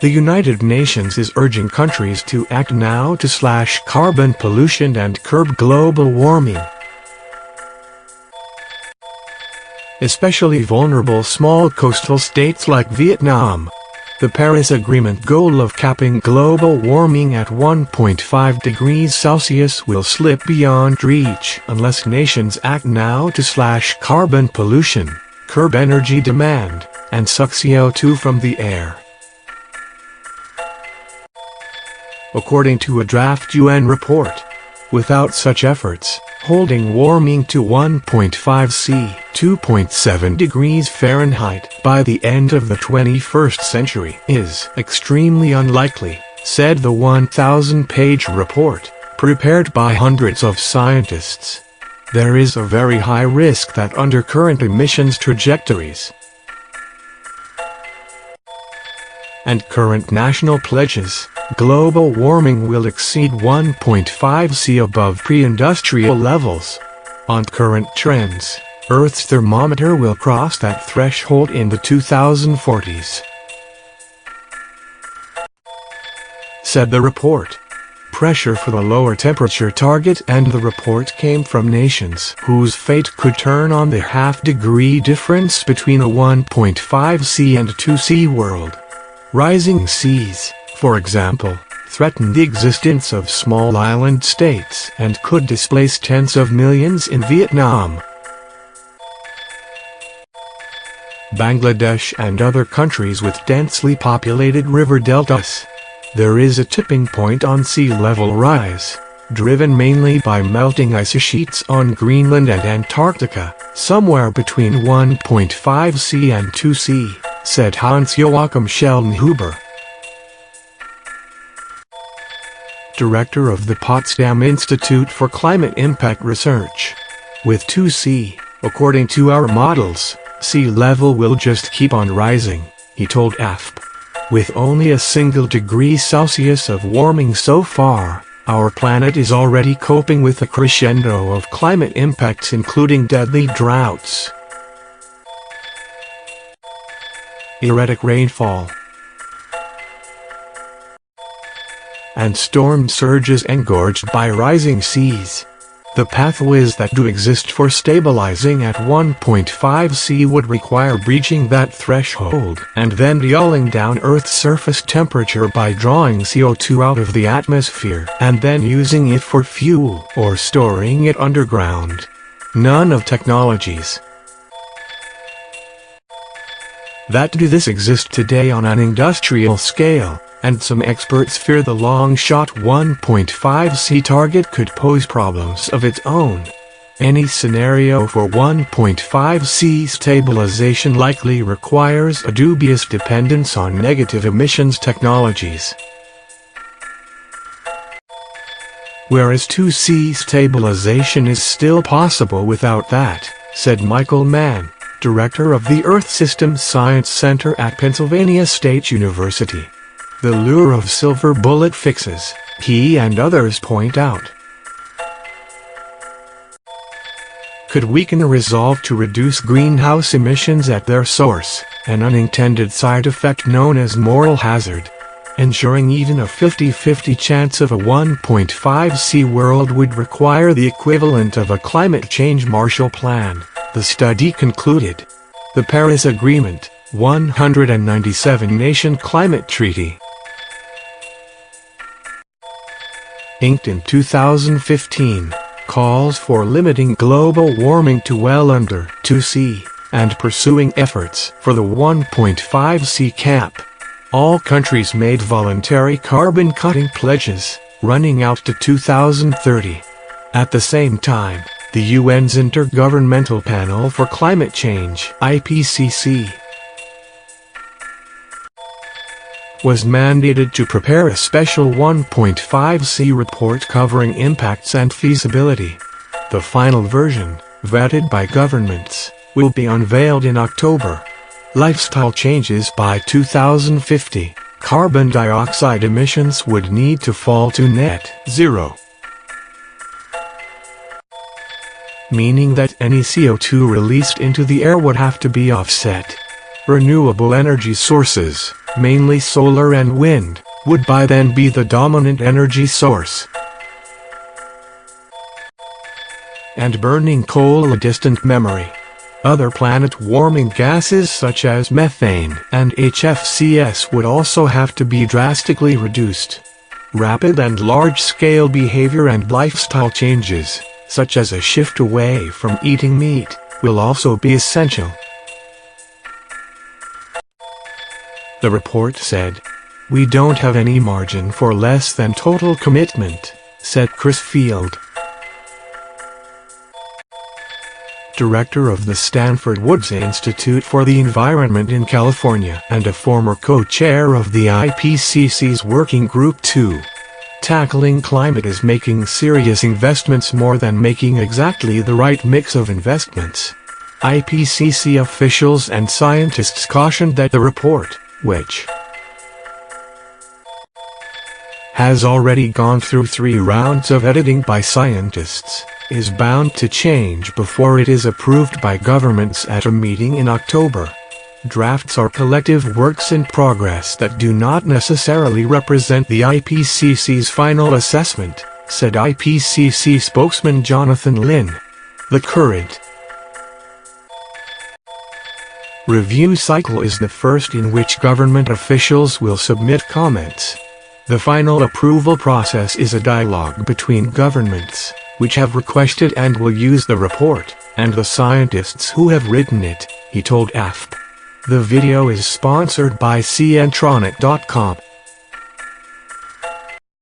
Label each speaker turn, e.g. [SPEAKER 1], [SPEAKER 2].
[SPEAKER 1] The United Nations is urging countries to act now to slash carbon pollution and curb global warming. Especially vulnerable small coastal states like Vietnam. The Paris Agreement goal of capping global warming at 1.5 degrees Celsius will slip beyond reach unless nations act now to slash carbon pollution, curb energy demand, and suck CO2 from the air. According to a draft UN report, without such efforts, holding warming to 1.5 C, 2.7 degrees Fahrenheit, by the end of the 21st century is extremely unlikely, said the 1,000-page report, prepared by hundreds of scientists. There is a very high risk that under current emissions trajectories and current national pledges, global warming will exceed 1.5 C above pre-industrial levels. On current trends, Earth's thermometer will cross that threshold in the 2040s, said the report. Pressure for the lower temperature target and the report came from nations whose fate could turn on the half-degree difference between a 1.5 C and 2 C world. Rising seas, for example, threaten the existence of small island states and could displace tens of millions in Vietnam, Bangladesh and other countries with densely populated river deltas. There is a tipping point on sea level rise, driven mainly by melting ice sheets on Greenland and Antarctica, somewhere between 1.5 C and 2 C, said Hans-Joachim Schellenhuber, director of the Potsdam Institute for Climate Impact Research. With 2 C, according to our models, sea level will just keep on rising, he told AFP. With only a single degree Celsius of warming so far, our planet is already coping with a crescendo of climate impacts including deadly droughts, erratic rainfall, and storm surges engorged by rising seas. The pathways that do exist for stabilizing at 1.5 C would require breaching that threshold and then dialing down Earth's surface temperature by drawing CO2 out of the atmosphere and then using it for fuel or storing it underground. None of technologies that do this exist today on an industrial scale, and some experts fear the long-shot 1.5 C target could pose problems of its own. Any scenario for 1.5 C stabilization likely requires a dubious dependence on negative emissions technologies, whereas 2 C stabilization is still possible without that, said Michael Mann, director of the Earth System Science Center at Pennsylvania State University. The lure of silver bullet fixes, he and others point out, could weaken the resolve to reduce greenhouse emissions at their source, an unintended side effect known as moral hazard. Ensuring even a 50-50 chance of a 1.5 C world would require the equivalent of a climate change Marshall Plan, the study concluded. The Paris Agreement, 197-nation climate treaty, inked in 2015, calls for limiting global warming to well under 2 C, and pursuing efforts for the 1.5 C cap. All countries made voluntary carbon-cutting pledges, running out to 2030. At the same time, the UN's Intergovernmental Panel for Climate Change (IPCC) was mandated to prepare a special 1.5 C report covering impacts and feasibility. The final version, vetted by governments, will be unveiled in October. Lifestyle changes by 2050, carbon dioxide emissions would need to fall to net zero, meaning that any CO2 released into the air would have to be offset. Renewable energy sources, mainly solar and wind, would by then be the dominant energy source, and burning coal a distant memory. Other planet-warming gases such as methane and HFCs would also have to be drastically reduced. Rapid and large-scale behavior and lifestyle changes, such as a shift away from eating meat, will also be essential. The report said, "We don't have any margin for less than total commitment," said Chris Field, director of the Stanford Woods Institute for the Environment in California and a former co-chair of the IPCC's Working Group 2. Tackling climate is making serious investments more than making exactly the right mix of investments. IPCC officials and scientists cautioned that the report, which has already gone through 3 rounds of editing by scientists, is bound to change before it is approved by governments at a meeting in October. Drafts are collective works in progress that do not necessarily represent the IPCC's final assessment, said IPCC spokesman Jonathan Lin. The current review cycle is the first in which government officials will submit comments. The final approval process is a dialogue between governments, which have requested and will use the report, and the scientists who have written it, he told AFP. The video is sponsored by Cntronic.com.